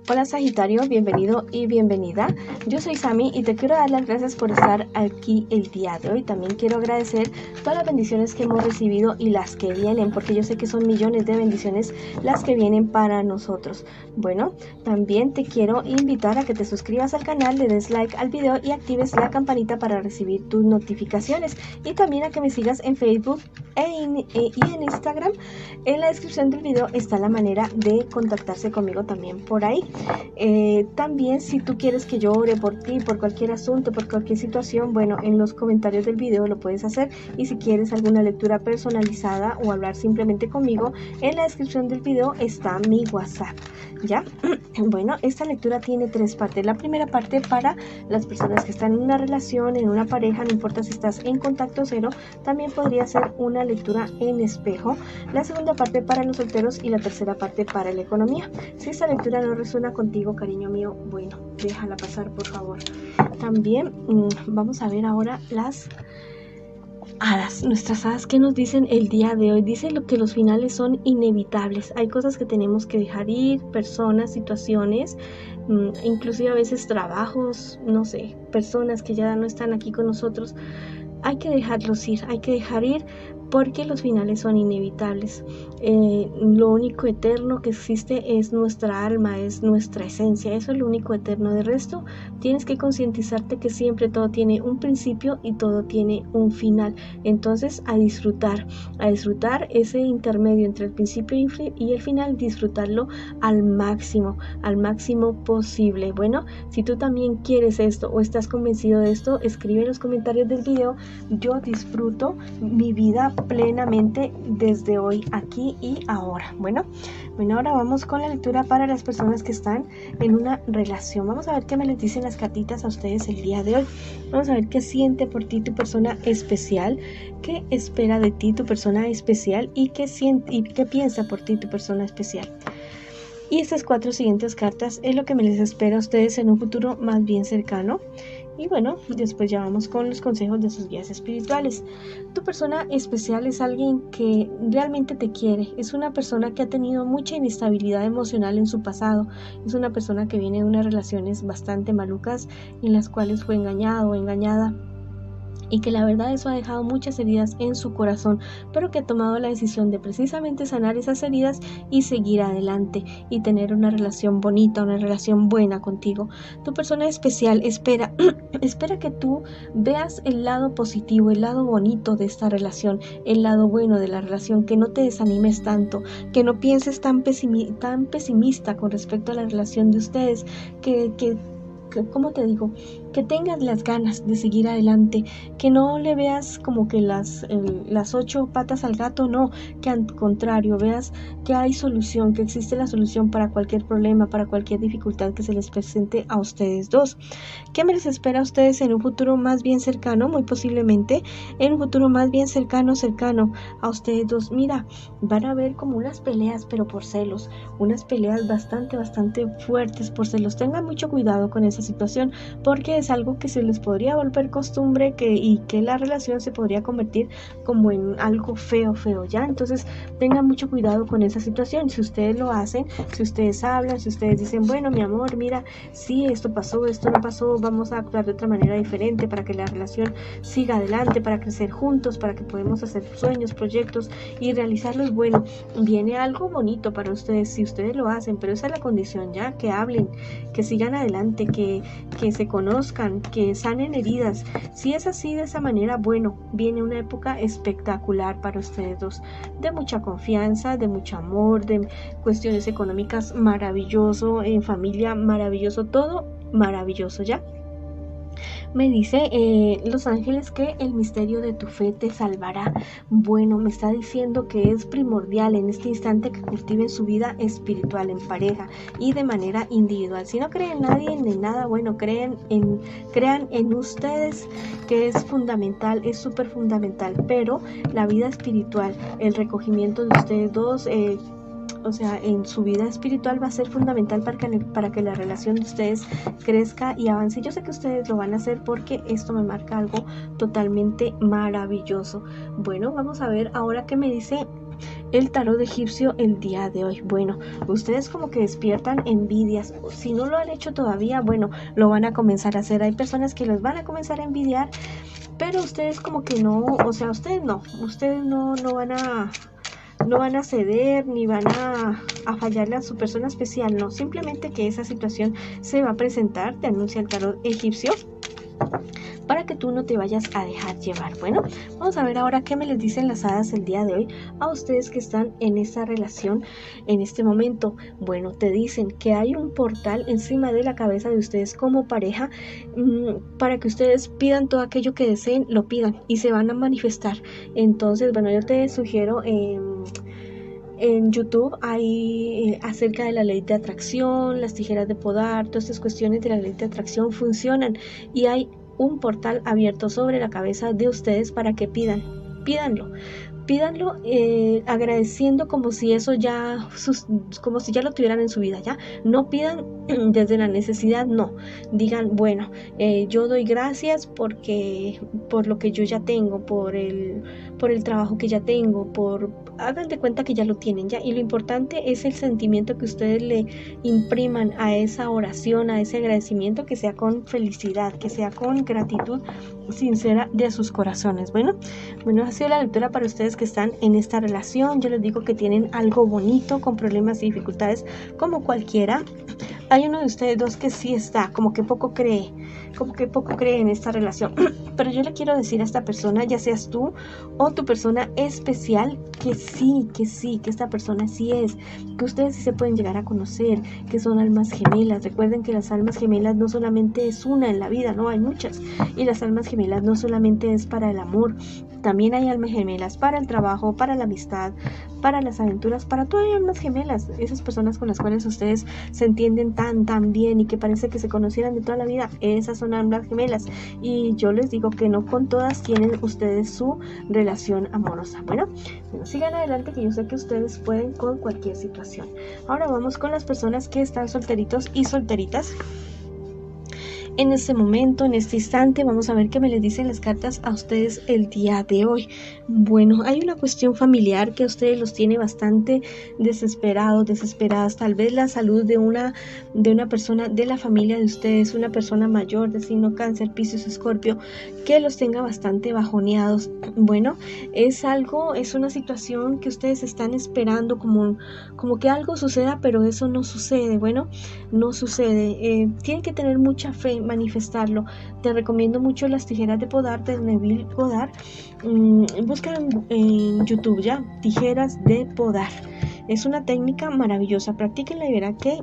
Hola Sagitario, bienvenido y bienvenida. Yo soy Sami y te quiero dar las gracias por estar aquí el día de hoy. También quiero agradecer todas las bendiciones que hemos recibido y las que vienen, porque yo sé que son millones de bendiciones las que vienen para nosotros. Bueno, también te quiero invitar a que te suscribas al canal, le des like al video y actives la campanita para recibir tus notificaciones. Y también a que me sigas en Facebook y en Instagram. En la descripción del video está la manera de contactarse conmigo también por ahí. También si tú quieres que yo ore por ti, por cualquier asunto, por cualquier situación, bueno, en los comentarios del video lo puedes hacer. Y si quieres alguna lectura personalizada o hablar simplemente conmigo, en la descripción del video está mi WhatsApp, ¿ya? Bueno, esta lectura tiene tres partes. La primera parte para las personas que están en una relación, en una pareja, no importa si estás en contacto cero, también podría ser una lectura en espejo. La segunda parte para los solteros y la tercera parte para la economía. Si esta lectura no resuena contigo, cariño mío, bueno, déjala pasar, por favor. También vamos a ver ahora las hadas, nuestras hadas, que nos dicen el día de hoy. Dicen que los finales son inevitables. Hay cosas que tenemos que dejar ir, personas, situaciones, inclusive a veces trabajos, no sé, personas que ya no están aquí con nosotros. Hay que dejarlos ir, hay que dejar ir porque los finales son inevitables. Lo único eterno que existe es nuestra alma, es nuestra esencia. Eso es lo único eterno. De resto, tienes que concientizarte que siempre todo tiene un principio y todo tiene un final. Entonces, a disfrutar ese intermedio entre el principio y el final, disfrutarlo al máximo posible. Bueno, si tú también quieres esto o estás convencido de esto, escribe en los comentarios del video. Yo disfruto mi vida plenamente desde hoy, aquí y ahora. Bueno, ahora vamos con la lectura para las personas que están en una relación. Vamos a ver qué me les dicen las cartitas a ustedes el día de hoy. Vamos a ver qué siente por ti tu persona especial, qué espera de ti tu persona especial y qué siente y qué piensa por ti tu persona especial. Y estas cuatro siguientes cartas es lo que me les espera a ustedes en un futuro más bien cercano. Y bueno, después ya vamos con los consejos de sus guías espirituales. Tu persona especial es alguien que realmente te quiere. Es una persona que ha tenido mucha inestabilidad emocional en su pasado. Es una persona que viene de unas relaciones bastante malucas en las cuales fue engañado o engañada. Y que la verdad eso ha dejado muchas heridas en su corazón, pero que ha tomado la decisión de precisamente sanar esas heridas y seguir adelante y tener una relación bonita, una relación buena contigo. Tu persona especial espera que tú veas el lado positivo, el lado bonito de esta relación, el lado bueno de la relación, que no te desanimes tanto, que no pienses tan pesimista con respecto a la relación de ustedes, ¿cómo te digo? Que tengas las ganas de seguir adelante, que no le veas como que las 8 patas al gato, no, que al contrario, veas que hay solución, que existe la solución para cualquier problema, para cualquier dificultad que se les presente a ustedes dos. ¿Qué me les espera a ustedes en un futuro más bien cercano? Muy posiblemente en un futuro más bien cercano a ustedes dos. Mira, van a haber como unas peleas, pero por celos, unas peleas bastante fuertes por celos. Tengan mucho cuidado con esa situación, porque es algo que se les podría volver costumbre y que la relación se podría convertir como en algo feo, ¿ya? Entonces tengan mucho cuidado con esa situación. Si ustedes lo hacen, si ustedes hablan, si ustedes dicen, bueno, mi amor, mira, sí, esto pasó, esto no pasó, vamos a actuar de otra manera diferente para que la relación siga adelante, para crecer juntos, para que podamos hacer sueños, proyectos y realizarlos. Bueno, viene algo bonito para ustedes si ustedes lo hacen, pero esa es la condición, ya, que hablen, que sigan adelante, que se conozcan, que sanen heridas. Si es así, de esa manera, bueno, viene una época espectacular para ustedes dos, de mucha confianza, de mucho amor, de cuestiones económicas maravilloso, en familia maravilloso, todo maravilloso, ¿ya? Me dice Los Ángeles que el misterio de tu fe te salvará. Bueno, me está diciendo que es primordial en este instante que cultiven su vida espiritual en pareja y de manera individual. Si no creen en nadie ni nada, bueno, crean en ustedes, que es fundamental, es súper fundamental. Pero la vida espiritual, el recogimiento de ustedes dos, o sea, en su vida espiritual va a ser fundamental para que la relación de ustedes crezca y avance. Yo sé que ustedes lo van a hacer porque esto me marca algo totalmente maravilloso. Bueno, vamos a ver ahora qué me dice el tarot egipcio el día de hoy. Bueno, ustedes como que despiertan envidias. Si no lo han hecho todavía, bueno, lo van a comenzar a hacer. Hay personas que los van a comenzar a envidiar, pero ustedes como que no, o sea, ustedes no van a ceder ni van a fallarle a su persona especial, no, simplemente que esa situación se va a presentar, te anuncia el tarot egipcio, para que tú no te vayas a dejar llevar. Bueno, vamos a ver ahora qué me les dicen las hadas el día de hoy a ustedes que están en esa relación en este momento. Bueno, te dicen que hay un portal encima de la cabeza de ustedes como pareja, para que ustedes pidan todo aquello que deseen, lo pidan y se van a manifestar. Entonces, bueno, yo te sugiero en YouTube hay acerca de la ley de atracción, las tijeras de podar, todas estas cuestiones de la ley de atracción funcionan y hay un portal abierto sobre la cabeza de ustedes para que pídanlo, agradeciendo como si eso ya, como si ya lo tuvieran en su vida, ya, no pidan desde la necesidad, no, digan, bueno, yo doy gracias por lo que yo ya tengo, por el trabajo que ya tengo, hagan de cuenta que ya lo tienen ya, y lo importante es el sentimiento que ustedes le impriman a esa oración, a ese agradecimiento, que sea con felicidad, que sea con gratitud sincera de sus corazones. Bueno, ha sido la lectura para ustedes que están en esta relación. Yo les digo que tienen algo bonito, con problemas y dificultades como cualquiera. Hay uno de ustedes dos que sí está, como que poco cree en esta relación. Pero yo le quiero decir a esta persona, ya seas tú o tu persona especial, que esta persona sí es, que ustedes sí se pueden llegar a conocer, que son almas gemelas. Recuerden que las almas gemelas no solamente es una en la vida, no, hay muchas. Y las almas gemelas no solamente es para el amor, también hay almas gemelas para el trabajo, para la amistad, para las aventuras, para todo hay almas gemelas. Esas personas con las cuales ustedes se entienden tan bien y que parece que se conocieran de toda la vida, esas son almas gemelas. Y yo les digo que no con todas tienen ustedes su relación amorosa. Bueno, sigan adelante, que yo sé que ustedes pueden con cualquier situación. Ahora vamos con las personas que están solteritos y solteritas. En este momento, en este instante, vamos a ver qué me les dicen las cartas a ustedes el día de hoy. Bueno, hay una cuestión familiar que a ustedes los tiene bastante desesperadas. Tal vez la salud de una persona de la familia de ustedes, una persona mayor de signo Cáncer, Piscis, Escorpio, que los tenga bastante bajoneados. Bueno, es una situación que ustedes están esperando, como que algo suceda, pero eso no sucede. Bueno, no sucede. Tienen que tener mucha fe, manifestarlo. Te recomiendo mucho las tijeras de podar de Neville Goddard. Buscan en YouTube ya, tijeras de podar. Es una técnica maravillosa, practíquenla y verán que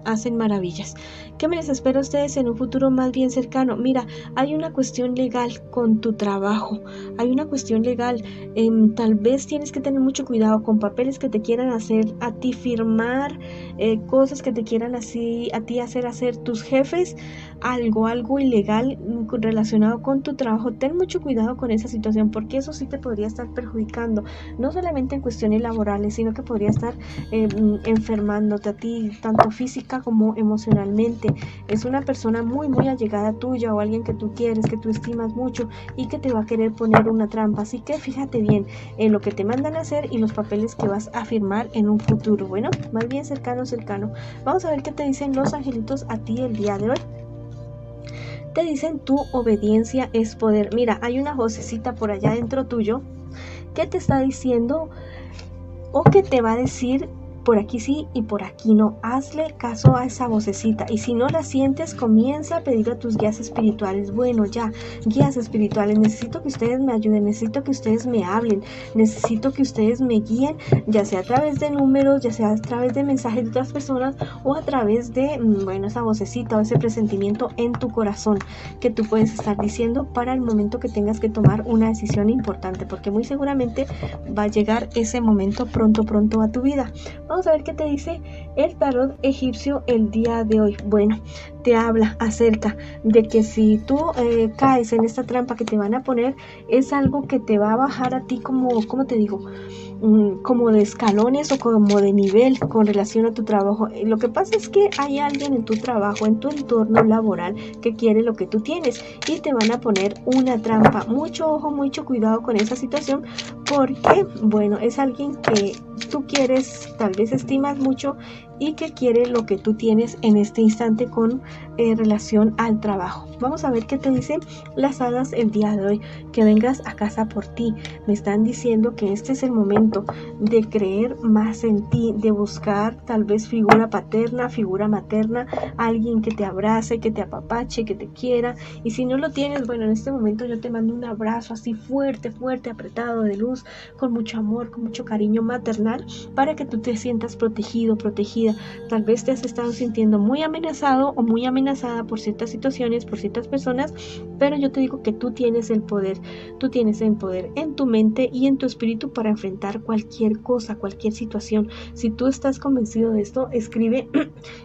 hacen maravillas. ¿Qué me les espera a ustedes en un futuro más bien cercano? Mira, hay una cuestión legal con tu trabajo, hay una cuestión legal, tal vez tienes que tener mucho cuidado con papeles que te quieran hacer a ti firmar, cosas que te quieran así a ti hacer tus jefes, algo ilegal relacionado con tu trabajo. Ten mucho cuidado con esa situación, porque eso sí te podría estar perjudicando, no solamente en cuestiones laborales, sino que podría estar enfermándote a ti, tanto física como emocionalmente. Es una persona muy allegada tuya, o alguien que tú quieres, que tú estimas mucho y que te va a querer poner una trampa. Así que fíjate bien en lo que te mandan a hacer y los papeles que vas a firmar en un futuro. Bueno, más bien cercano. Vamos a ver qué te dicen los angelitos a ti el día de hoy. Te dicen: tu obediencia es poder. Mira, hay una vocecita por allá dentro tuyo que te está diciendo, o que te va a decir, por aquí sí y por aquí no. Hazle caso a esa vocecita, y si no la sientes, comienza a pedir a tus guías espirituales. Bueno, ya, guías espirituales, necesito que ustedes me ayuden, necesito que ustedes me hablen, necesito que ustedes me guíen, ya sea a través de números, ya sea a través de mensajes de otras personas, o a través de, esa vocecita o ese presentimiento en tu corazón que tú puedes estar diciendo para el momento que tengas que tomar una decisión importante, porque muy seguramente va a llegar ese momento pronto a tu vida. Vamos a ver qué te dice el tarot egipcio el día de hoy. Bueno, te habla acerca de que si tú caes en esta trampa que te van a poner, es algo que te va a bajar a ti como, ¿cómo te digo? Como de escalones o como de nivel con relación a tu trabajo. Lo que pasa es que hay alguien en tu trabajo, en tu entorno laboral, que quiere lo que tú tienes y te van a poner una trampa. Mucho ojo, mucho cuidado con esa situación, porque, bueno, es alguien que tú quieres, tal vez estimas mucho y que quiere lo que tú tienes en este instante con relación al trabajo. Vamos a ver qué te dicen las hadas el día de hoy. Que vengas a casa por ti. Me están diciendo que este es el momento de creer más en ti, de buscar tal vez figura paterna, figura materna, alguien que te abrace, que te apapache, que te quiera. Y si no lo tienes, bueno, en este momento yo te mando un abrazo así fuerte, fuerte, apretado de luz, con mucho amor, con mucho cariño maternal, para que tú te sientas protegido, protegida. Tal vez te has estado sintiendo muy amenazado o muy amenazada por ciertas situaciones, por ciertas personas, pero yo te digo que tú tienes el poder en tu mente y en tu espíritu para enfrentar cualquier cosa, cualquier situación. Si tú estás convencido de esto, escribe: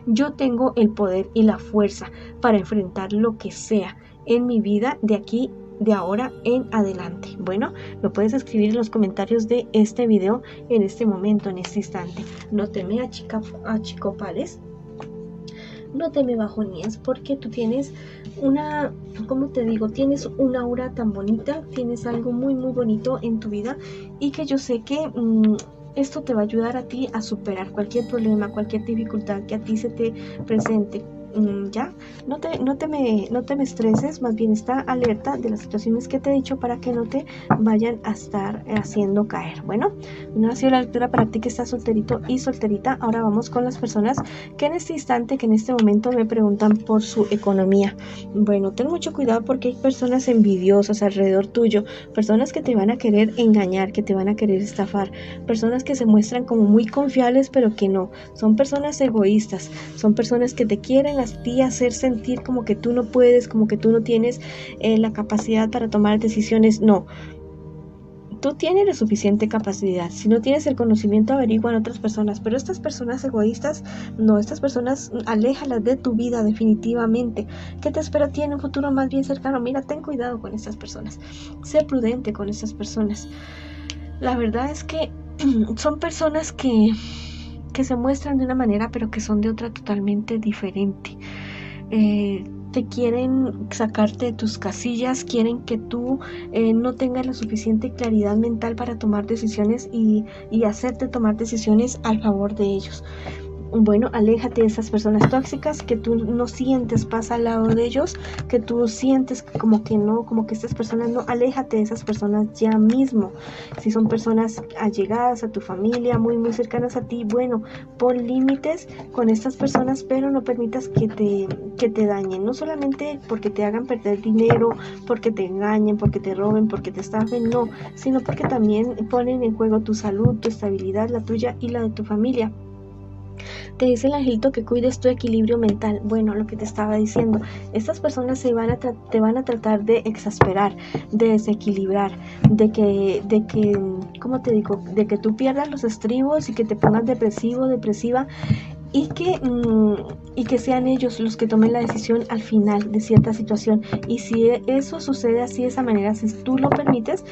yo tengo el poder y la fuerza para enfrentar lo que sea en mi vida de ahora en adelante. Bueno, lo puedes escribir en los comentarios de este video en este momento, en este instante. No te me achicopales, no te me bajoníes, porque tú tienes una, ¿cómo te digo? Tienes una aura tan bonita, tienes algo muy muy bonito en tu vida, y que yo sé que esto te va a ayudar a ti a superar cualquier problema, cualquier dificultad que a ti se te presente. Ya, no te me estreses, más bien está alerta de las situaciones que te he dicho para que no te vayan a estar haciendo caer. Bueno, no ha sido la lectura para ti que estás solterito y solterita. Ahora vamos con las personas que en este instante, que en este momento me preguntan por su economía. Bueno, ten mucho cuidado porque hay personas envidiosas alrededor tuyo, personas que te van a querer engañar, que te van a querer estafar, personas que se muestran como muy confiables pero que no, son personas egoístas, son personas que te quieren a ti hacer sentir como que tú no puedes, como que tú no tienes la capacidad para tomar decisiones. No, tú tienes la suficiente capacidad. Si no tienes el conocimiento, averigua en otras personas. Pero estas personas egoístas, no, estas personas aléjalas de tu vida definitivamente. ¿Qué te espera a ti en un futuro más bien cercano? Mira, ten cuidado con estas personas. Sé prudente con estas personas. La verdad es que son personas que se muestran de una manera, pero que son de otra totalmente diferente. Te quieren sacarte de tus casillas, quieren que tú no tengas la suficiente claridad mental para tomar decisiones y hacerte tomar decisiones al favor de ellos. Bueno, aléjate de esas personas tóxicas que tú no sientes paz al lado de ellos, que tú sientes como que no, como que estas personas no. Aléjate de esas personas ya mismo. Si son personas allegadas a tu familia, muy muy cercanas a ti, bueno, pon límites con estas personas, pero no permitas que te dañen, no solamente porque te hagan perder dinero, porque te engañen, porque te roben, porque te estafen, no, sino porque también ponen en juego tu salud, tu estabilidad, la tuya y la de tu familia. Te dice el angelito que cuides tu equilibrio mental. Bueno, lo que te estaba diciendo, estas personas te van a tratar de exasperar, de desequilibrar, de que, ¿cómo te digo? De que tú pierdas los estribos y que te pongas depresivo, depresiva. Y que sean ellos los que tomen la decisión al final de cierta situación. Y si eso sucede así, de esa manera, si tú lo permites,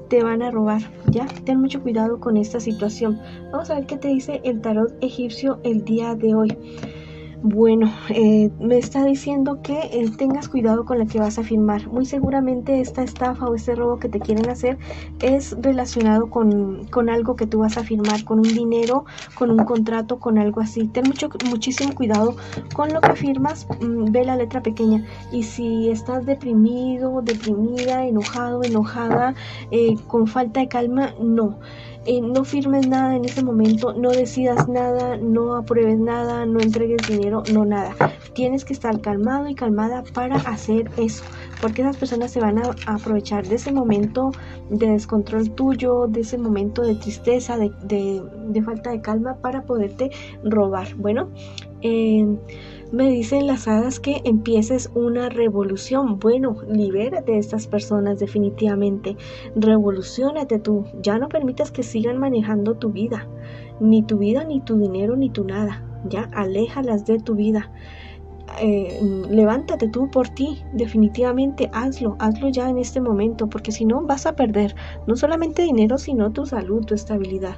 te van a robar. Ya, ten mucho cuidado con esta situación. Vamos a ver qué te dice el tarot egipcio el día de hoy. Bueno, me está diciendo que tengas cuidado con lo que vas a firmar. Muy seguramente esta estafa o este robo que te quieren hacer es relacionado con algo que tú vas a firmar, con un dinero, con un contrato, con algo así. Ten muchísimo cuidado con lo que firmas. Ve la letra pequeña. Y si estás deprimido, deprimida, enojado, enojada, con falta de calma, no. No firmes nada en ese momento, no decidas nada, no apruebes nada, no entregues dinero, no nada. Tienes que estar calmado y calmada para hacer eso, porque esas personas se van a aprovechar de ese momento de descontrol tuyo, de ese momento de tristeza, de falta de calma para poderte robar. Bueno, me dicen las hadas que empieces una revolución. Bueno, libérate de estas personas definitivamente. Revoluciónate tú. Ya no permitas que sigan manejando tu vida, ni tu dinero, ni tu nada. Ya, aléjalas de tu vida. levántate tú por ti, definitivamente hazlo ya en este momento, porque si no vas a perder no solamente dinero, sino tu salud, tu estabilidad.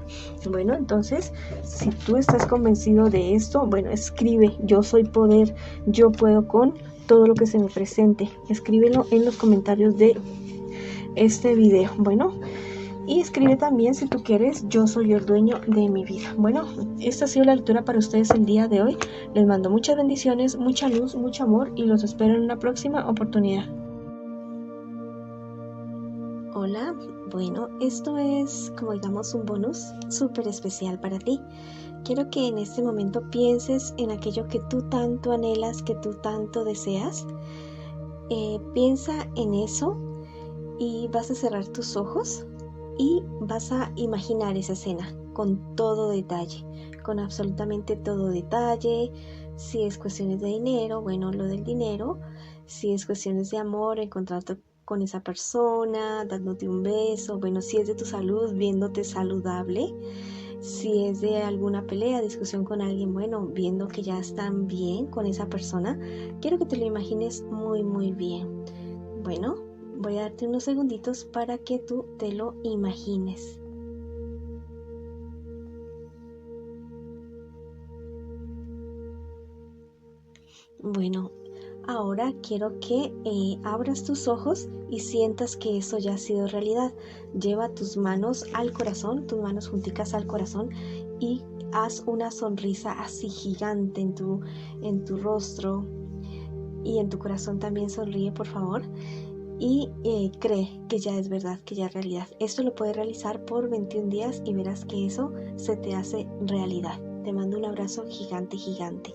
Bueno, entonces, si tú estás convencido de esto, bueno, escribe: yo soy poder, yo puedo con todo lo que se me presente. Escríbelo en los comentarios de este video. Bueno, y escribe también, si tú quieres: yo soy el dueño de mi vida. Bueno, esta ha sido la lectura para ustedes el día de hoy. Les mando muchas bendiciones, mucha luz, mucho amor, y los espero en una próxima oportunidad. Hola, bueno, esto es, como digamos, un bonus súper especial para ti. Quiero que en este momento pienses en aquello que tú tanto anhelas, que tú tanto deseas. Piensa en eso y vas a cerrar tus ojos y vas a imaginar esa escena con todo detalle, con absolutamente todo detalle. Si es cuestiones de dinero, bueno, lo del dinero. Si es cuestiones de amor, encontrarte con esa persona, dándote un beso. Bueno, si es de tu salud, viéndote saludable. Si es de alguna pelea, discusión con alguien, bueno, viendo que ya están bien con esa persona. Quiero que te lo imagines muy, muy bien. Bueno, voy a darte unos segunditos para que tú te lo imagines. Bueno, ahora quiero que abras tus ojos y sientas que eso ya ha sido realidad. Lleva tus manos al corazón, tus manos junticas al corazón, y haz una sonrisa así gigante en tu rostro, y en tu corazón también sonríe, por favor. Y cree que ya es verdad, que ya es realidad. Esto lo puedes realizar por 21 días y verás que eso se te hace realidad. Te mando un abrazo gigante, gigante.